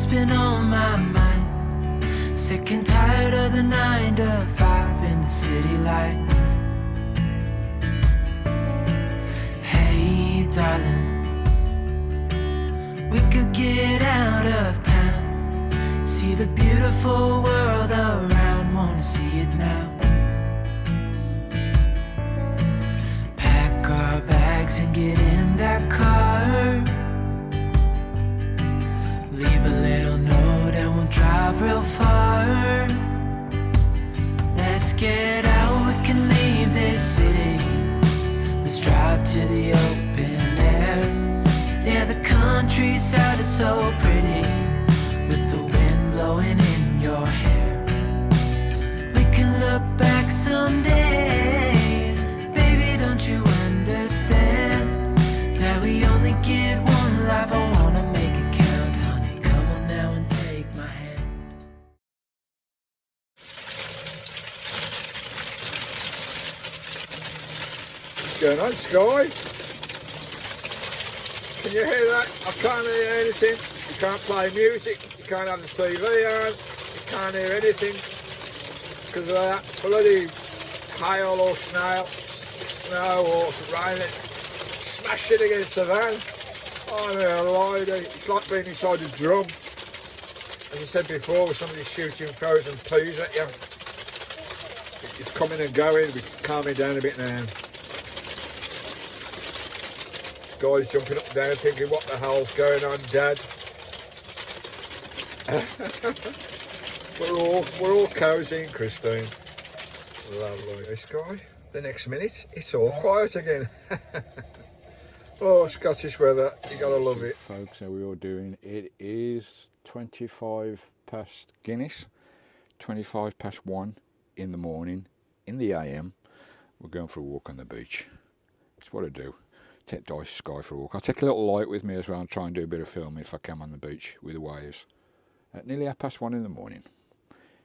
what's been on my mind. Sick and tired of the 9 to 5 in the city life. Hey darling, we could get out of town, see the beautiful world around, wanna see it now. Pack our bags and get in that car, leave a little note and we'll drive real far. Let's get out, we can leave this city. Let's drive to the open air. Yeah, the countryside is so pretty, with the wind blowing in your hair. We can look back someday. Baby, don't you understand that we only get one life? I wanna make it count, honey. Come on now and take my hand. What's going on, Skye? Can you hear that? I can't hear anything. You can't play music, you can't have the TV on, you can't hear anything because of that bloody hail or snow or rain smashing against the van. Oh no, lady, it's like being inside a drum. As I said before, with somebody shooting frozen peas at you. It's coming and going, it's calming down a bit now. Guys jumping up and down thinking, what the hell's going on, Dad? we're all cosy and Christine. Lovely. This guy, the next minute, it's all quiet again. Oh, Scottish weather, you gotta love it. Folks, how we all doing? It is 25 past Guinness, 25 past 1 in the morning, in the AM. We're going for a walk on the beach. It's what I do. Take Skye for a walk. I'll take a little light with me as well and try and do a bit of filming if I can on the beach with the waves. At nearly 1:30 in the morning.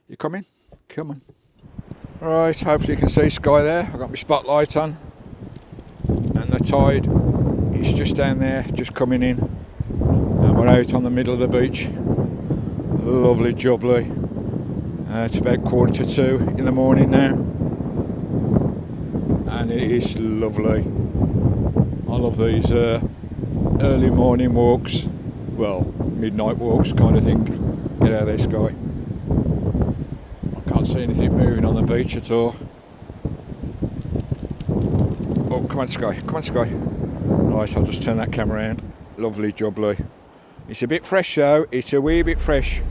You coming? Come on. Right, hopefully you can see Skye there. I've got my spotlight on. And the tide is just down there, just coming in. And we're out on the middle of the beach. Lovely jubbly. It's about 1:45 in the morning now. And it is lovely. I love these early morning walks, well, midnight walks kind of thing. Get out of there, Skye. I can't see anything moving on the beach at all. Oh, come on, Skye, come on, Skye. Right, I'll just turn that camera around. Lovely jubbly. It's a bit fresh though, it's a wee bit fresh.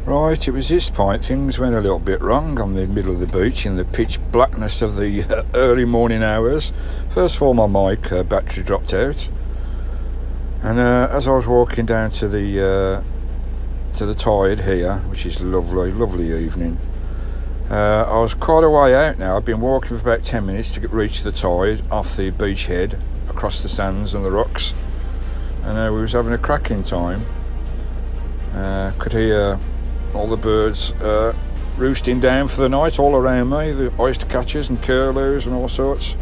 Right, it was this point things went a little bit wrong on the middle of the beach in the pitch blackness of the early morning hours. First of all, my mic battery dropped out, and as I was walking down to the tide here, which is lovely evening, I was quite a way out now. I've been walking for about 10 minutes to reach the tide off the beach head across the sands and the rocks, and we was having a cracking time. Could hear all the birds roosting down for the night all around me, the oyster catchers and curlews and all sorts,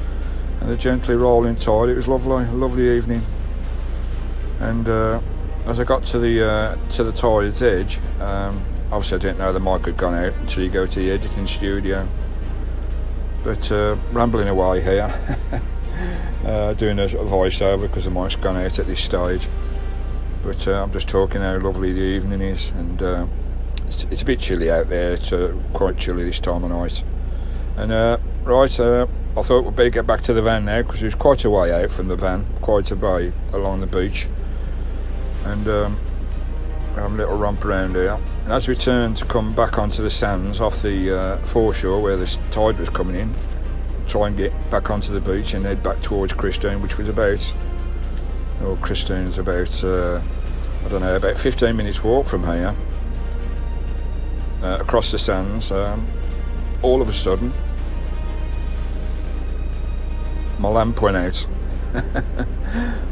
and the gently rolling tide. It was lovely evening. And as I got to the tide's edge, obviously I didn't know the mic had gone out until you go to the editing studio, but rambling away here doing a voiceover because the mic's gone out at this stage, but I'm just talking how lovely the evening is. And it's a bit chilly out there. It's quite chilly this time of night. And right, I thought we'd better get back to the van now because it was quite a way out from the van, quite a way along the beach. And have a little romp around here. And as we turned to come back onto the sands off the foreshore where the tide was coming in, try and get back onto the beach and head back towards Christine, which was about, Christine's about, I don't know, about 15 minutes walk from here. Across the sands, all of a sudden my lamp went out.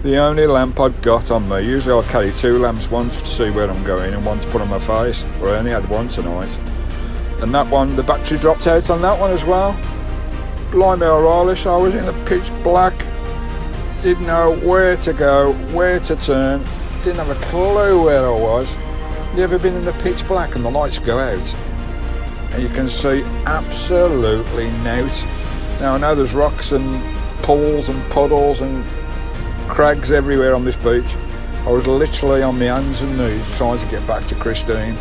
The only lamp I've got on me. Usually I carry 2 lamps, one to see where I'm going and one to put on my face, but I only had one tonight. And that one, the battery dropped out on that one as well. Blimey O'Reilly, so I was in the pitch black, didn't know where to go, where to turn, didn't have a clue where I was. You ever been in the pitch black and the lights go out and you can see absolutely nout? Now I know there's rocks and pools and puddles and crags everywhere on this beach. I was literally on my hands and knees trying to get back to Christine.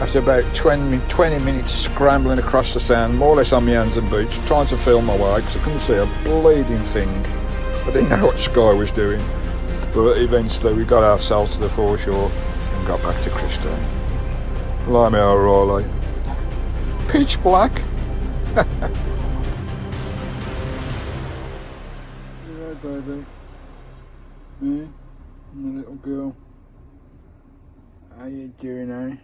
After about 20 minutes scrambling across the sand, more or less on my hands and boots, trying to feel my way because I couldn't see a bleeding thing. I didn't know what Skye was doing. But eventually we got ourselves to the foreshore and got back to Christine. Blimey, O'Reilly. Pitch black. Yeah, baby. Me, my little girl. How you doing, eh?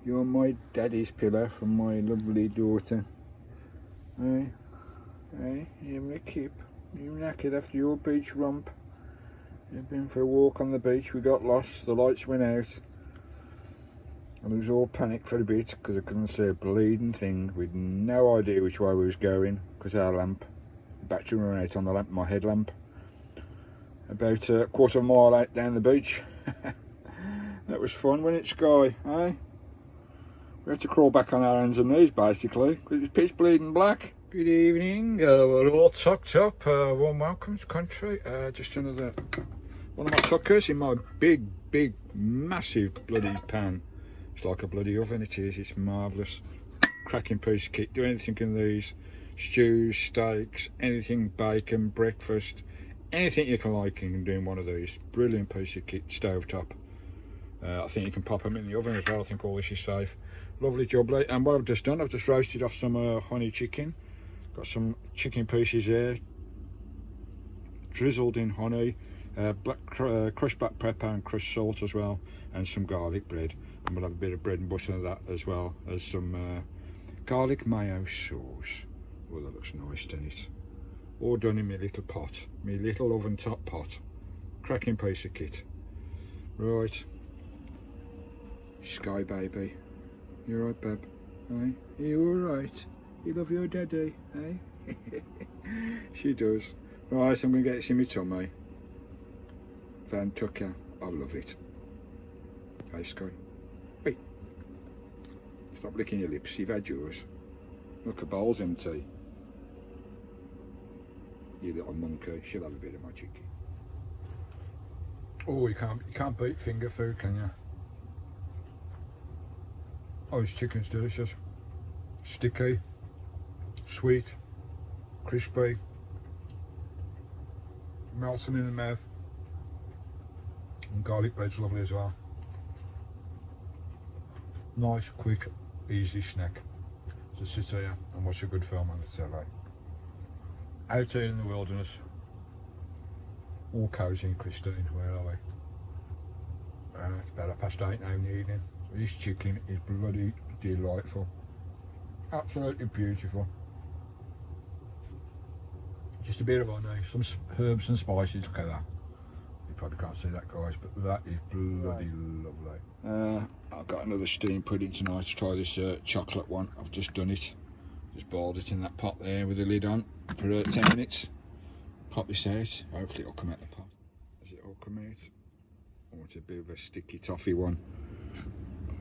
You're my daddy's pillow from my lovely daughter. Hey, hey, you're my kip. You're knackered after your beach romp. You've been for a walk on the beach, we got lost, the lights went out. And it was all panic for a bit because I couldn't see a bleeding thing. We'd no idea which way we was going because our lamp, the battery ran out on the lamp, my headlamp. About a quarter of a mile out down the beach. That was fun, wasn't it, Skye, eh? We had to crawl back on our hands and knees basically because it was pitch bleeding black. Good evening, we're all tucked up. Warm welcome to country. Just another one of my tuckers in my big, massive bloody pan. It's like a bloody oven, it is. It's marvellous. Cracking piece of kit. Do anything in these. Stews, steaks, anything, bacon, breakfast, anything you can like you can do in one of these. Brilliant piece of kit, stovetop. I think you can pop them in the oven as well. I think all this is safe. Lovely jubbly. And what I've just done, I've just roasted off some honey chicken. Got some chicken pieces here, drizzled in honey, crushed black pepper and crushed salt as well, and some garlic bread. And we'll have a bit of bread and butter of that as well as some garlic mayo sauce. Oh, that looks nice, doesn't it? All done in my little pot, my little oven top pot. Cracking piece of kit. Right, Skye baby, you alright, bub? Hey, are you alright? You love your daddy, eh? She does. Right, I'm going to get this in my tummy. Vantucker, I love it. Hey, Skye. Hey. Stop licking your lips, you've had yours. Look, a bowl's empty. You little monkey, she'll have a bit of my chicken. Oh, you can't beat finger food, can you? Oh, this chicken's delicious. Sticky. Sweet, crispy, melting in the mouth, and garlic bread's lovely as well. Nice, quick, easy snack to sit here and watch a good film on the telly. Out here in the wilderness, all cosy in Christine. Where are we? It's about 8:30 now in the evening. This chicken is bloody delightful, absolutely beautiful. Just a bit of honey, some herbs and spices. Look at that. You probably can't see that, guys, but that is bloody lovely. I've got another steam pudding tonight to try this chocolate one. I've just done it. Just boiled it in that pot there with the lid on for 10 minutes. Pop this out. Hopefully it'll come out the pot. Does it all come out? Oh, it's a bit of a sticky toffee one.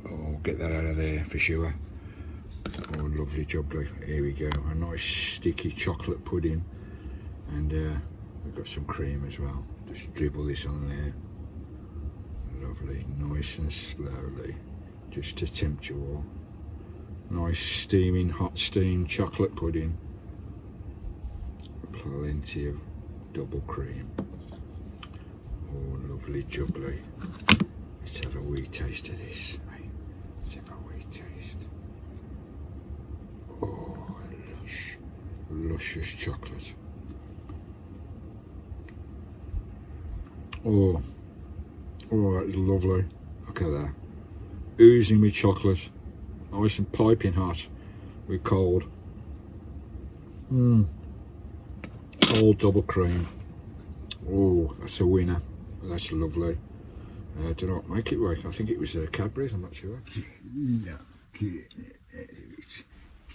Oh, get that out of there for sure. Oh, lovely jubbly. Here we go. A nice sticky chocolate pudding. And we've got some cream as well. Just dribble this on there. Lovely, nice and slowly, just to tempt you all. Nice steaming, hot steamed chocolate pudding. Plenty of double cream. Oh, lovely jubbly. Let's have a wee taste of this. Right? Let's have a wee taste. Oh, lush, luscious chocolate. Oh, that is lovely. Look at that. Oozing with chocolate. Nice and piping hot with cold. Cold double cream. Oh, that's a winner. That's lovely. Do not make it work. I think it was Cadbury's, I'm not sure. No, get out of it.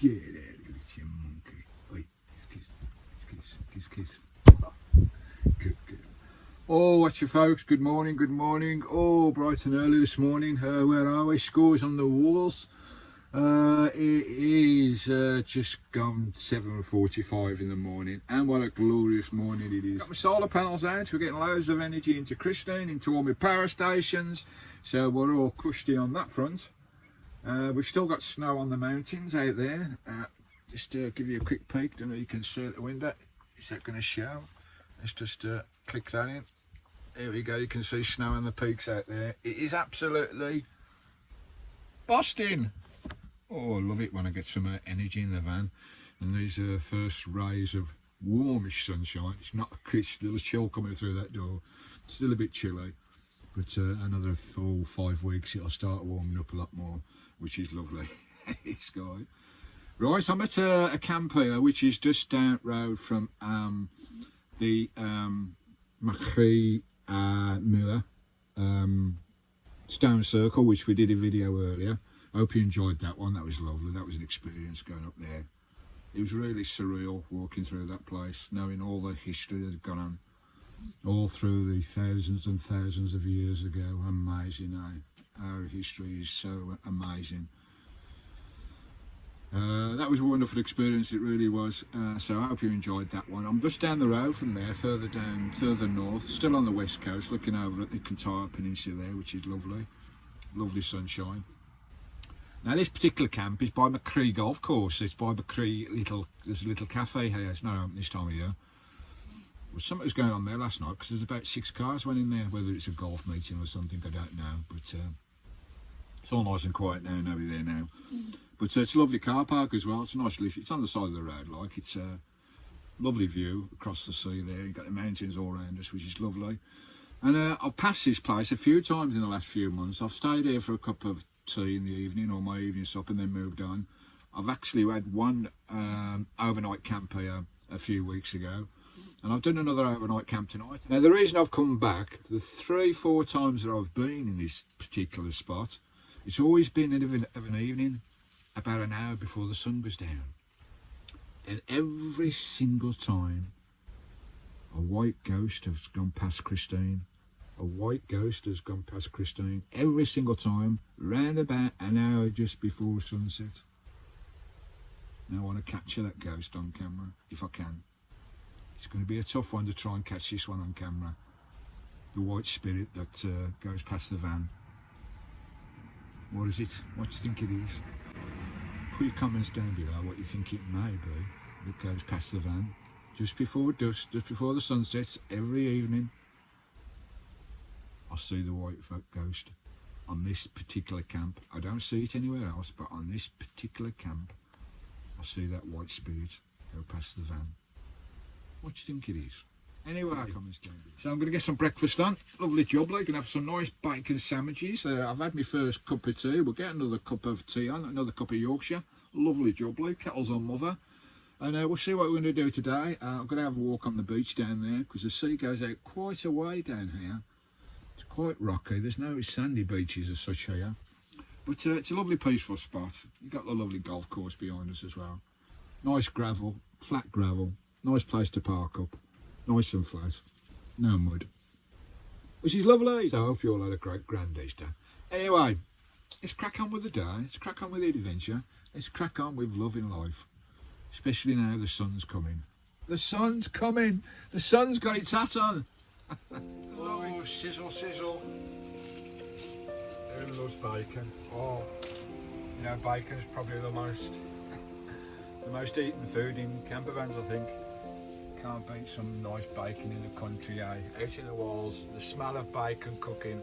Get out of it, you monkey. Wait, kiss. Kiss. Oh, good. Oh, what's your folks? Good morning, good morning. Oh, bright and early this morning. Where are we? Scores on the walls. It is just gone 7:45 in the morning, and what a glorious morning it is. Got my solar panels out. We're getting loads of energy into Christine, into all my power stations, so we're all cushy on that front. We've still got snow on the mountains out there. Just give you a quick peek. Don't know if you can see at the window. Is that going to show? Let's just click that in. There we go, you can see snow on the peaks out there. It is absolutely busting. Oh, I love it when I get some energy in the van. And these are first rays of warmish sunshine. It's not a little chill coming through that door. It's still a bit chilly. But another 4 or 5 weeks it'll start warming up a lot more, which is lovely. Skye. Right, I'm at a camp here, which is just down the road from the Macrie Muir stone circle, which we did a video earlier. I hope you enjoyed that one. That was lovely. That was an experience going up there. It was really surreal walking through that place, knowing all the history that had gone on all through the thousands and thousands of years ago. Amazing, eh? Our history is so amazing. That was a wonderful experience, it really was. So I hope you enjoyed that one. I'm just down the road from there, further north, still on the west coast, looking over at the Kintyre Peninsula there, which is lovely. Lovely sunshine. Now this particular camp is by Macrie Golf Course. It's by Macrie there's a little cafe here. It's not open this time of year. Well, something was going on there last night because there's about 6 cars went in there. Whether it's a golf meeting or something, I don't know. But it's all nice and quiet now, nobody there now. But it's a lovely car park as well. It's a nice lift. It's on the side of the road, like. It's a lovely view across the sea there. You've got the mountains all around us, which is lovely. And I've passed this place a few times in the last few months. I've stayed here for a cup of tea in the evening, or my evening sup, and then moved on. I've actually had one overnight camp here a few weeks ago, and I've done another overnight camp tonight. Now the reason I've come back, the 3-4 times that I've been in this particular spot, it's always been of an evening, about an hour before the sun goes down. And every single time a white ghost has gone past Christine. A white ghost has gone past Christine. Every single time, round about an hour just before sunset. Now I want to capture that ghost on camera, if I can. It's going to be a tough one to try and catch this one on camera. The white spirit that goes past the van. What is it? What do you think it is? Put your comments down below what you think it may be that goes past the van just before dusk, just before the sun sets every evening. I see the white folk ghost on this particular camp. I don't see it anywhere else, but on this particular camp I see that white spirit go past the van. What do you think it is? Anyway, so I'm going to get some breakfast on. Lovely job, like, and have some nice bacon sandwiches. I've had my first cup of tea. We'll get another cup of tea on, another cup of Yorkshire. Lovely job, like, kettle's on mother. And we'll see what we're going to do today. I'm going to have a walk on the beach down there because the sea goes out quite a way down here. It's quite rocky. There's no sandy beaches as such here. But it's a lovely peaceful spot. You've got the lovely golf course behind us as well. Nice gravel, flat gravel. Nice place to park up. Nice and flat, no mud, which is lovely. So I hope you all had a great grand Easter. Anyway, let's crack on with the day, let's crack on with the adventure, let's crack on with loving life, especially now the sun's coming. The sun's coming, the sun's got its hat on. Oh, sizzle, sizzle. Who loves bacon? Oh, you know, bacon's probably the most eaten food in camper vans, I think. Can't beat some nice bacon in the country, eh? Out in the walls, the smell of bacon cooking,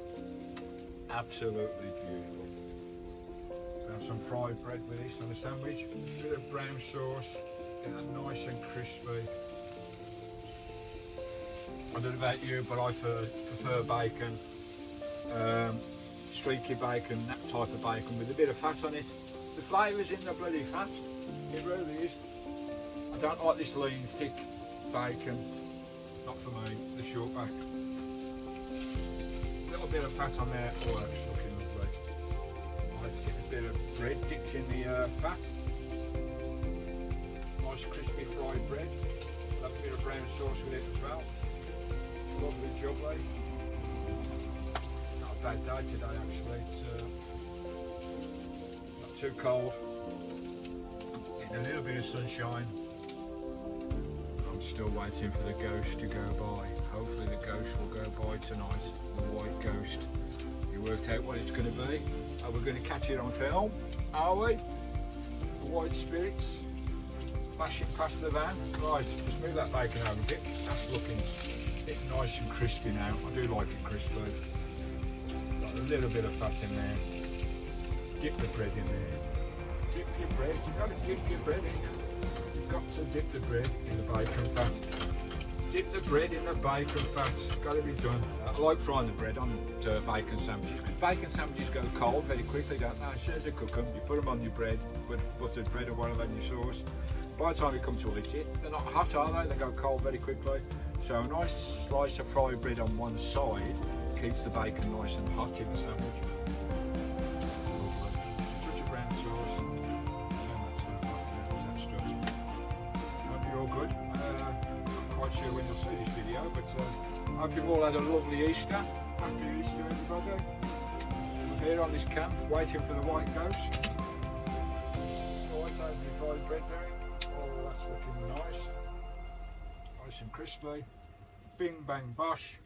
absolutely beautiful. Have some fried bread with this on a sandwich, a bit of brown sauce, get that nice and crispy. I don't know about you, but I prefer bacon, streaky bacon, that type of bacon with a bit of fat on it. The flavour's in the bloody fat, it really is. I don't like this lean, thick bacon, not for me, the short back. A little bit of fat on there, oh that's looking lovely. I'll get a bit of bread dipped in the fat. Nice crispy fried bread. Have a bit of brown sauce with it as well. Lovely jubbly. Not a bad day today actually. It's not too cold. Getting a little bit of sunshine. I'm still waiting for the ghost to go by. Hopefully the ghost will go by tonight. The white ghost. You worked out what it's going to be. Are we going to catch it on film? Are we? The white spirits flashing past the van. Right, just move that bacon over a bit. That's looking nice and crispy now. I do like it crispy. Got a little bit of fat in there. Dip the bread in there. Dip your bread. You've got to dip your bread in. You've got to dip the bread in the bacon fat. Dip the bread in the bacon fat. Got to be done. I like frying the bread on bacon sandwiches because bacon sandwiches go cold very quickly, don't they? As soon as they cook them, you put them on your bread, with buttered bread or whatever in your sauce. By the time you come to eat it, they're not hot, are they? They go cold very quickly. So a nice slice of fried bread on one side keeps the bacon nice and hot in the sandwich. Touch of brown sauce. Hope you're all good. Not quite sure when you'll see this video, but hope you've all had a lovely Easter. Happy Easter, everybody. We're here on this camp, waiting for the white ghost. Alright, how's my fried bread doing? Oh, that's looking nice. Nice and crispy. Bing bang bosh.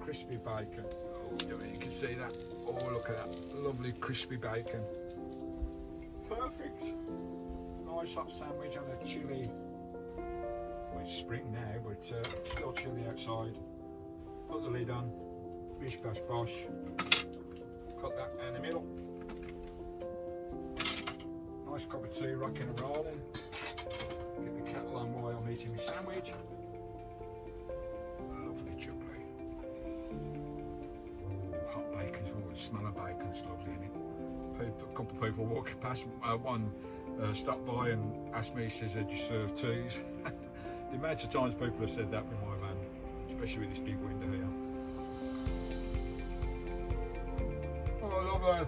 Crispy bacon. Oh, you can see that. Oh, look at that. Lovely crispy bacon. Perfect. Nice hot sandwich on a chilly. Well, it's spring now, but still chilly outside. Put the lid on. Bish bash bosh. Cut that down the middle. Nice cup of tea, rocking and rolling. Get the kettle on while I'm eating my sandwich. Lovely jubbly. Hot bacon's, oh, the smell of bacon's lovely, isn't it? A couple of people walking past, one stopped by and asked me, he says, "Do you serve teas?" The amount of times people have said that with my van, especially with this big window here. Oh, lovely.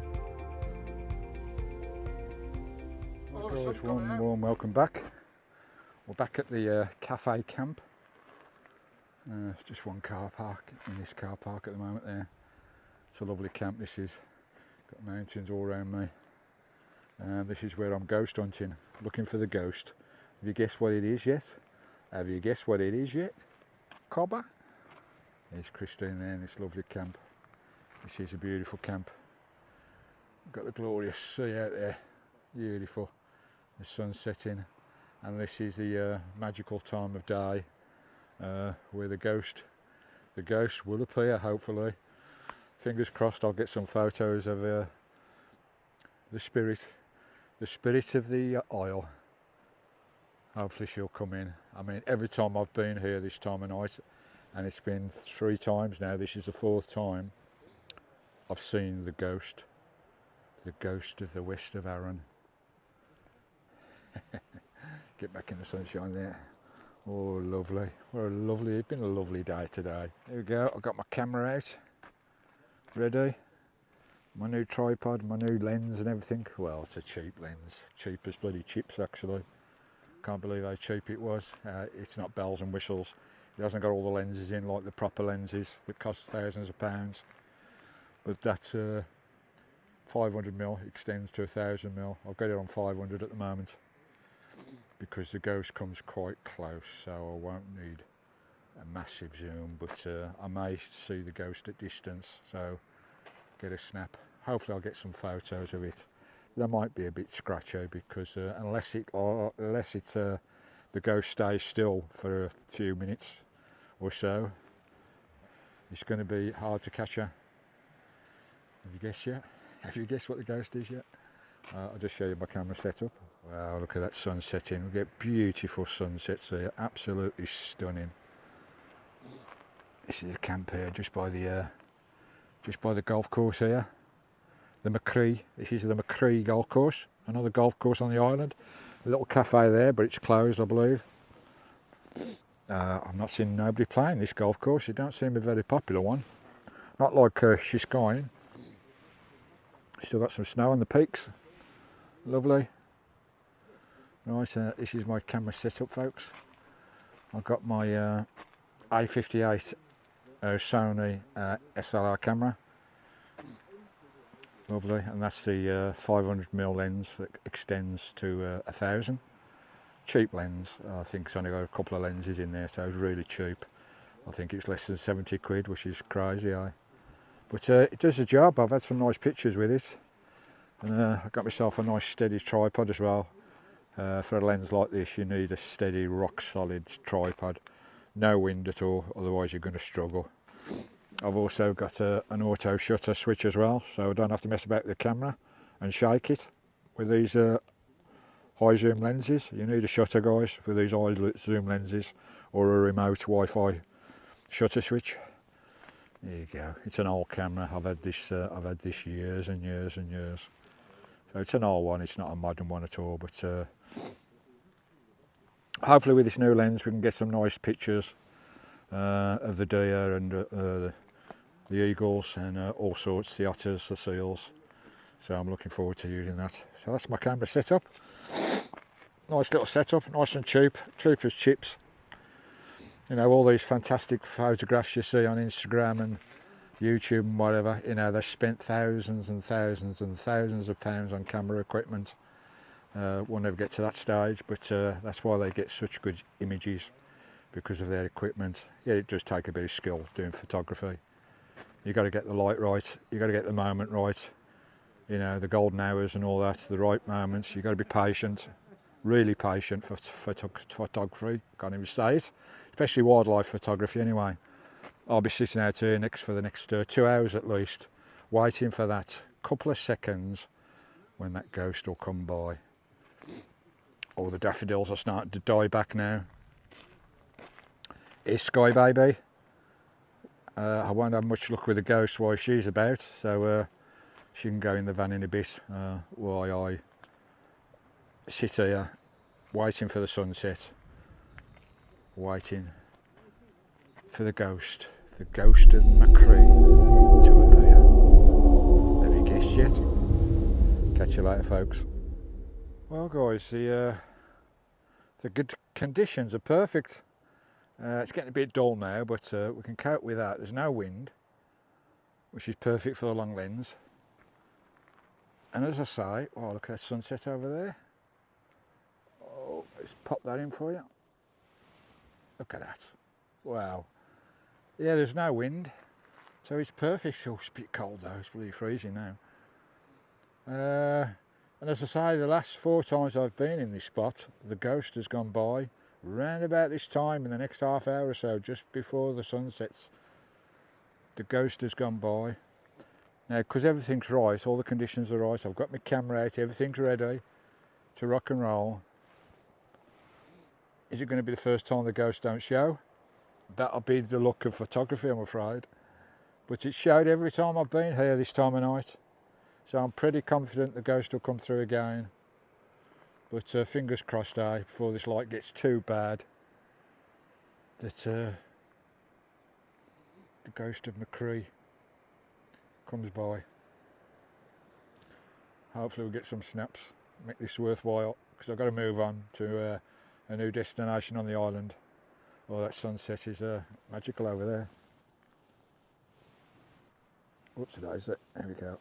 Guys, warm welcome back. We're back at the cafe camp. It's just one car park in this car park at the moment there. It's a lovely camp this is. Got mountains all around me. This is where I'm ghost hunting, looking for the ghost. Have you guessed what it is yet? Have you guessed what it is yet? Cobber? There's Christine there in this lovely camp. This is a beautiful camp. Got the glorious sea out there. Beautiful. The sun's setting, and this is the magical time of day where the ghost will appear. Hopefully, fingers crossed. I'll get some photos of the spirit of the isle. Hopefully, she'll come in. I mean, every time I've been here this time of night, and it's been 3 times now. This is the 4th time I've seen the ghost of the west of Arran. Get back in the sunshine there. Oh, lovely. It's been a lovely day today. There we go. I've got my camera out. Ready. My new tripod, my new lens and everything. Well, it's a cheap lens. Cheap as bloody chips, actually. Can't believe how cheap it was. It's not bells and whistles. It hasn't got all the lenses in like the proper lenses that cost thousands of pounds. But that 500mm extends to 1000mm. I've got it on 500 at the moment, because the ghost comes quite close, so I won't need a massive zoom, but I may see the ghost at distance, so get a snap. Hopefully I'll get some photos of it. They might be a bit scratchy because unless the ghost stays still for a few minutes or so, it's going to be hard to catch her. Have you guessed yet? Have you guessed what the ghost is yet? I'll just show you my camera setup. Wow, look at that sun setting. We get beautiful sunsets here, absolutely stunning. This is a camp here just by the golf course here. The Macrie. This is the Macrie golf course, another golf course on the island. A little cafe there, but it's closed, I believe. I'm not seeing nobody playing this golf course. It don't seem a very popular one. Not like Skye. Still got some snow on the peaks. Lovely. Right, this is my camera setup, folks. I've got my A58 Sony SLR camera. Lovely, and that's the 500mm lens that extends to 1000. Cheap lens. I think it's only got a couple of lenses in there, so it's really cheap. I think it's less than 70 quid, which is crazy, but it does the job. I've had some nice pictures with it, and I got myself a nice steady tripod as well. For a lens like this, you need a steady, rock solid tripod, no wind at all, otherwise you're going to struggle. I've also got an auto shutter switch as well, so I don't have to mess about with the camera and shake it. With these high zoom lenses, you need a shutter, guys, for these high zoom lenses, or a remote Wi-Fi shutter switch. There you go. It's an old camera. I've had this years and years and years. So it's an old one. It's not a modern one at all. But hopefully with this new lens, we can get some nice pictures of the deer and the eagles and all sorts, the otters, the seals. So I'm looking forward to using that. So that's my camera setup. Nice little setup, nice and cheap as chips. You know, all these fantastic photographs you see on Instagram and YouTube and whatever, you know, they've spent thousands and thousands and thousands of pounds on camera equipment. We'll never get to that stage, but that's why they get such good images, because of their equipment. Yeah, it does take a bit of skill doing photography. You've got to get the light right, you've got to get the moment right, you know, the golden hours and all that, the right moments. You've got to be patient, really patient for photography, can't even say it. Especially wildlife photography anyway. I'll be sitting out here for the next 2 hours at least, waiting for that couple of seconds when that ghost will come by. All the daffodils are starting to die back now. Here's Skye baby. I won't have much luck with the ghost while she's about, so she can go in the van in a bit while I sit here waiting for the sunset. Waiting for the ghost of Macrie to appear. Have you guessed yet? Catch you later, folks. Well, guys, the good conditions are perfect. It's getting a bit dull now, but we can cope with that. There's no wind, which is perfect for the long lens. And as I say, oh, look at that sunset over there. Oh, let's pop that in for you. Look at that. Wow. Yeah, there's no wind, so it's perfect. Oh, it's a bit cold though, it's really freezing now. And as I say, the last 4 times I've been in this spot, the ghost has gone by round about this time in the next half hour or so, just before the sun sets. The ghost has gone by. Now, because everything's right, all the conditions are right, I've got my camera out, everything's ready to rock and roll. Is it going to be the first time the ghosts don't show? That'll be the luck of photography, I'm afraid. But it showed every time I've been here this time of night. So I'm pretty confident the ghost will come through again. But fingers crossed, before this light gets too bad, that the ghost of Macrie comes by. Hopefully we'll get some snaps, make this worthwhile, because I've got to move on to a new destination on the island. Oh, that sunset is magical over there. Whoops, that is it. There we go.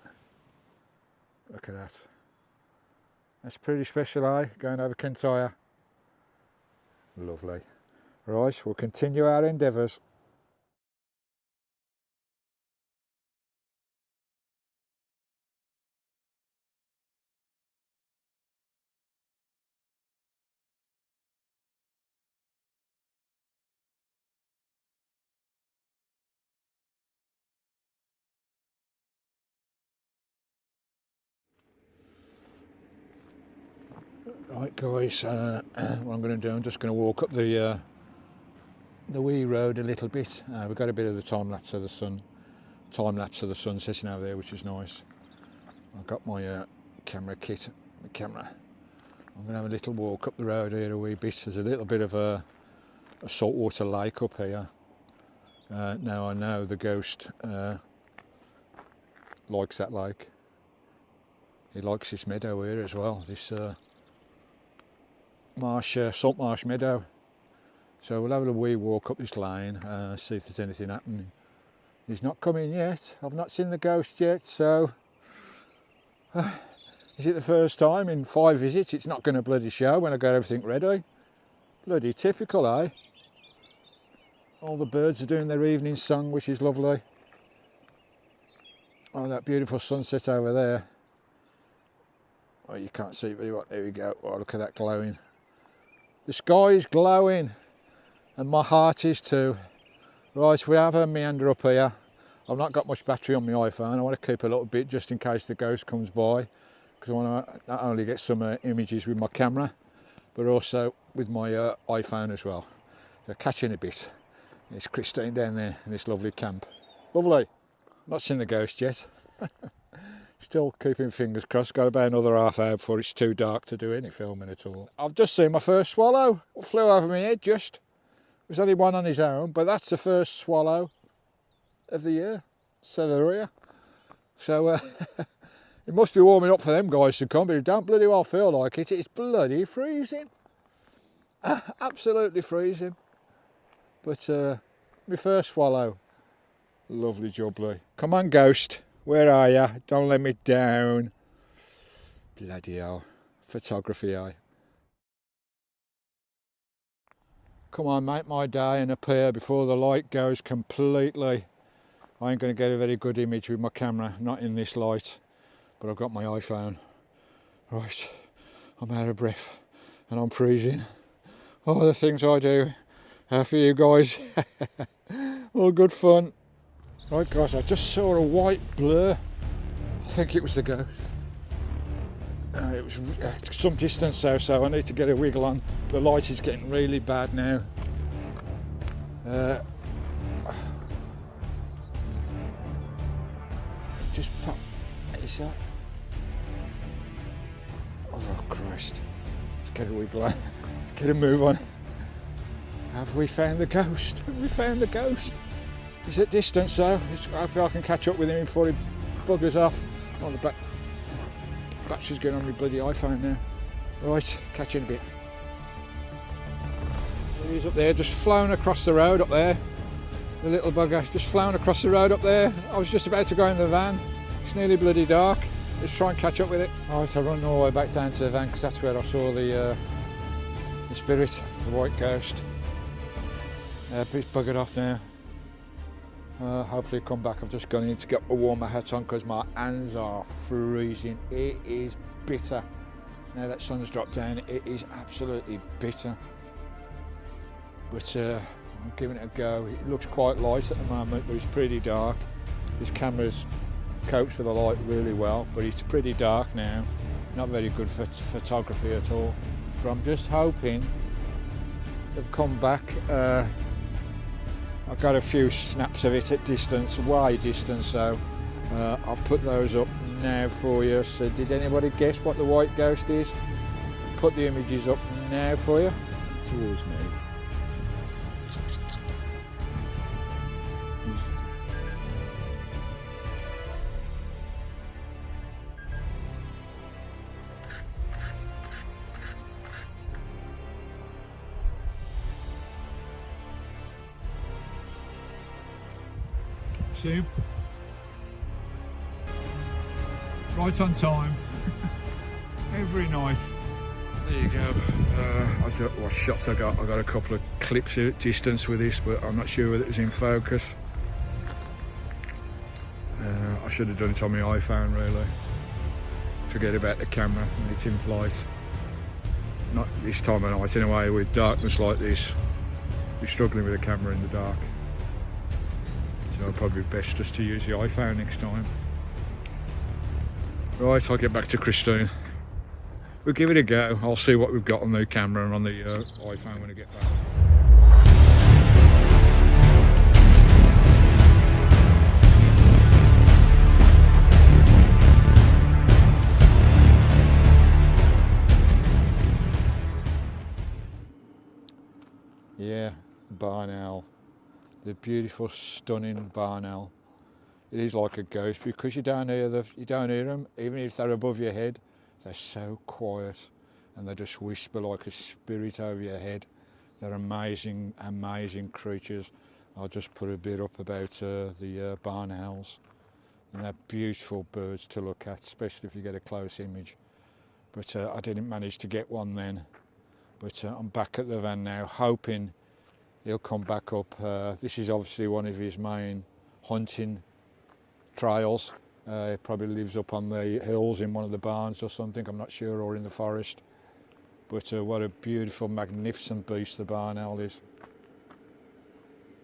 Look at that. That's pretty special, going over Kintyre. Lovely. Right, we'll continue our endeavours. Right guys, what I'm going to do, I'm just going to walk up the wee road a little bit. We've got a bit of the time lapse of the sun setting over there, which is nice. I've got my camera kit, my camera. I'm going to have a little walk up the road here a wee bit. There's a little bit of a saltwater lake up here. Now I know the ghost likes that lake. He likes this meadow here as well, this salt marsh meadow. So we'll have a wee walk up this lane, see if there's anything happening. He's not coming yet. I've not seen the ghost yet, so is it the first time in 5 visits it's not going to bloody show when I got everything ready? Bloody typical, eh? All the birds are doing their evening song, which is lovely. Oh, that beautiful sunset over there. Oh, you can't see it very well. There we go. Oh, look at that glowing. The sky is glowing, and my heart is too. Right, we have a meander up here. I've not got much battery on my iPhone. I want to keep a little bit just in case the ghost comes by, because I want to not only get some images with my camera, but also with my iPhone as well. So catch you in a bit. It's Christine down there in this lovely camp. Lovely. Not seen the ghost yet. Still keeping fingers crossed. Got about another half hour before it's too dark to do any filming at all. I've just seen my first swallow. It flew over my head just. There's only one on his own, but that's the first swallow of the year. Celeria. So it must be warming up for them guys to come, but it don't bloody well feel like it. It's bloody freezing. Absolutely freezing. But my first swallow. Lovely jubbly. Come on, ghost. Where are you? Don't let me down. Bloody hell. Photography, eh? Come on, make my day and appear before the light goes completely. I ain't going to get a very good image with my camera, not in this light, but I've got my iPhone. Right, I'm out of breath and I'm freezing. Oh, the things I do for you guys. All good fun. Right guys, I just saw a white blur. I think it was the ghost. It was some distance though, so I need to get a wiggle on. The light is getting really bad now. Just pop. Is that? Oh Christ! Let's get a wiggle on. Let's get a move on. Have we found the ghost? Have we found the ghost? He's at distance though. Hopefully I can catch up with him before he buggers off. On the back. Battery's going on my bloody iPhone now. Right, catch you in a bit. He's up there, just flown across the road up there. The little bugger, just flown across the road up there. I was just about to go in the van. It's nearly bloody dark. Let's try and catch up with it. Right, I run all the way back down to the van because that's where I saw the spirit, the white ghost. It's buggered off now. Hopefully come back. I've just gone in to get a warmer hat on because my hands are freezing. It is bitter. Now that sun's dropped down, it is absolutely bitter. But I'm giving it a go. It looks quite light at the moment, but it's pretty dark. This camera's copes with the light really well, but it's pretty dark now. Not very good for photography at all. But I'm just hoping they'll come back. I've got a few snaps of it at distance, way distance, so I'll put those up now for you. So did anybody guess what the white ghost is? Put the images up now for you. Towards me. Right on time. Every night. There you go. I don't know what shots I got. I got a couple of clips at distance with this, but I'm not sure whether it was in focus. I should have done it on my iPhone really. Forget about the camera when it's in flight. Not this time of night anyway, with darkness like this. You're struggling with a camera in the dark. So probably best just to use the iPhone next time. Right, I'll get back to Christine. We'll give it a go. I'll see what we've got on the camera and on the iPhone when I get back. Yeah, barn owl. The beautiful, stunning barn owl. It is like a ghost because you don't hear them, even if they're above your head. They're so quiet and they just whisper like a spirit over your head. They're amazing, amazing creatures. I'll just put a bit up about the barn owls. And they're beautiful birds to look at, especially if you get a close image. But I didn't manage to get one then. But I'm back at the van now, hoping he'll come back up. This is obviously one of his main hunting trails. He probably lives up on the hills in one of the barns or something, I'm not sure, or in the forest. But what a beautiful, magnificent beast the barn owl is.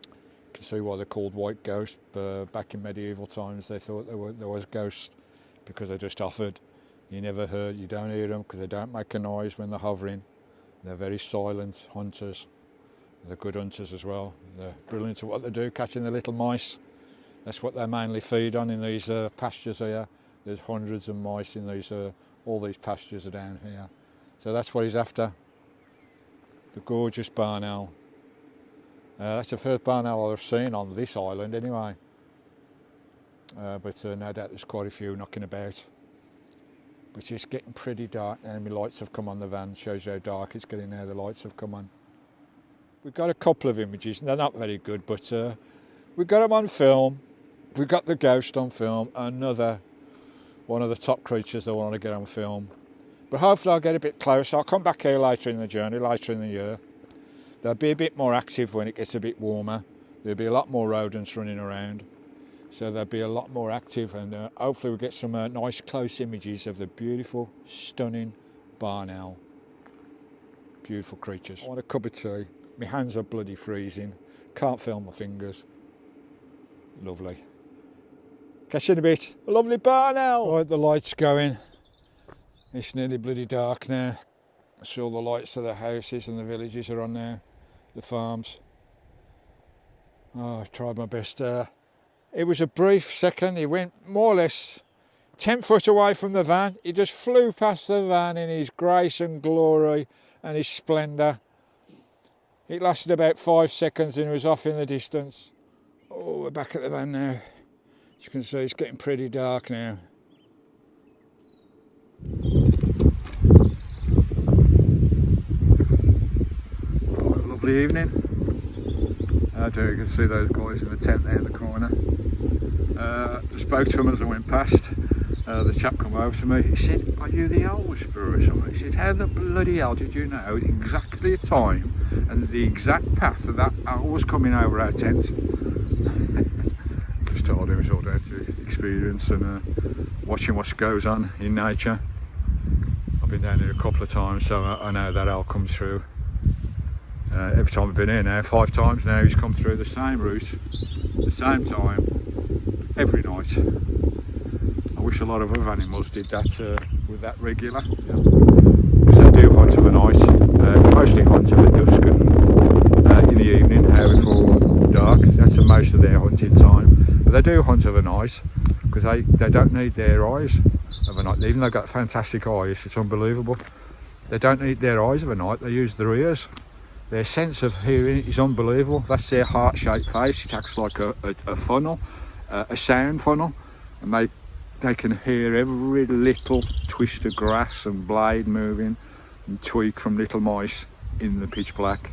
You can see why they're called white ghosts. Back in medieval times they thought there was ghosts because they just hovered. You never heard, you don't hear them because they don't make a noise when they're hovering. They're very silent hunters. They're good hunters as well. They're brilliant at what they do, catching the little mice. That's what they mainly feed on in these pastures here. There's hundreds of mice in these, all these pastures are down here. So that's what he's after. The gorgeous barn owl. That's the first barn owl I've seen on this island anyway. But no doubt there's quite a few knocking about. But it's getting pretty dark now. My lights have come on the van. Shows you how dark it's getting now. The lights have come on. We've got a couple of images. They're not very good, but we've got them on film. We've got the ghost on film. Another one of the top creatures I want to get on film. But hopefully I'll get a bit closer. I'll come back here later in the journey, later in the year. They'll be a bit more active when it gets a bit warmer. There'll be a lot more rodents running around. So they'll be a lot more active, and hopefully we'll get some nice close images of the beautiful, stunning barn owl. Beautiful creatures. I want a cup of tea. My hands are bloody freezing. Can't feel my fingers. Lovely. Catch you in a bit. A lovely barn owl. Right, the light's going. It's nearly bloody dark now. I see all the lights of the houses and the villages are on now. The farms. Oh, I've tried my best. It was a brief second. He went more or less 10 foot away from the van. He just flew past the van in his grace and glory and his splendour. It lasted about 5 seconds and he was off in the distance. Oh, we're back at the van now. As you can see, it's getting pretty dark now. Oh, lovely evening. Out there you can see those guys in the tent there in the corner. Just spoke to him as I went past. The chap come over to me. He said, "Are you the owl whisperer or something?" He said, "How the bloody hell did you know exactly the time and the exact path that that owl was coming over our tent?" Just told him it's all down to experience and watching what goes on in nature. I've been down here a couple of times, so I know that owl comes through. Every time I've been here now, 5 times now, he's come through the same route, the same time, every night. I wish a lot of other animals did that with that regular. Because they do hunt overnight, mostly hunt at dusk and in the evening, how before dark. That's most of their hunting time. But they do hunt overnight because they don't need their eyes overnight. Even though they've got fantastic eyes, it's unbelievable. They don't need their eyes overnight, they use their ears. Their sense of hearing is unbelievable. That's their heart-shaped face. It acts like a funnel, a sound funnel, and they can hear every little twist of grass and blade moving and tweak from little mice in the pitch black.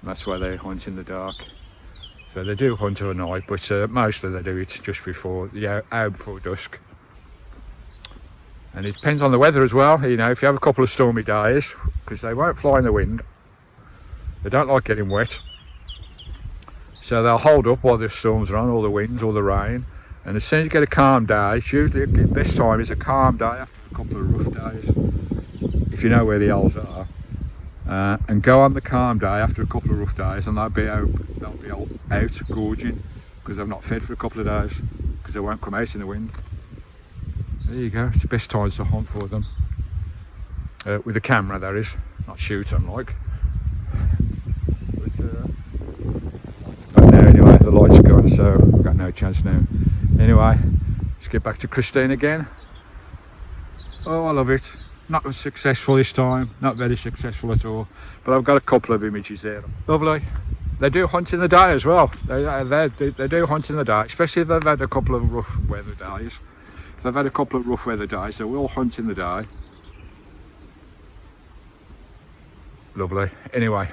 And that's why they hunt in the dark. So they do hunt overnight, but mostly they do it just before, hour before dusk. And it depends on the weather as well. You know, if you have a couple of stormy days, because they won't fly in the wind. They don't like getting wet, so they'll hold up while the storms are on, all the winds, all the rain, and as soon as you get a calm day, it's usually this time is a calm day after a couple of rough days, if you know where the owls are, and go on the calm day after a couple of rough days, and they'll be out gorging because they've not fed for a couple of days because they won't come out in the wind. There you go, it's the best times to hunt for them, with a camera that is, not shoot them like. But now anyway, the light's gone, so we've got no chance now. Anyway, let's get back to Christine again. Oh, I love it. Not as successful this time, not very successful at all, but I've got a couple of images there. Lovely. They do hunt in the day as well. They do hunt in the day, especially if they've had a couple of rough weather days. If they've had a couple of rough weather days, they will hunt in the day. Lovely. Anyway,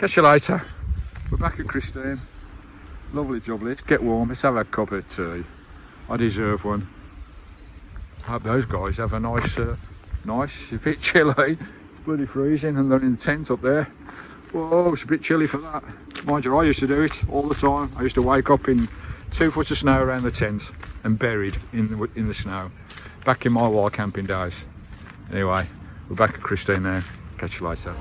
Catch you later. We're back at Christine. Lovely job. Let's get warm. Let's have a cup of tea. I deserve one. Hope those guys have a nice, a bit chilly. It's bloody freezing and they're in the tent up there. Whoa, it's a bit chilly for that. Mind you, I used to do it all the time. I used to wake up in 2 foot of snow around the tent and buried in the snow. Back in my wild camping days. Anyway, we're back at Christine now. Catch you later.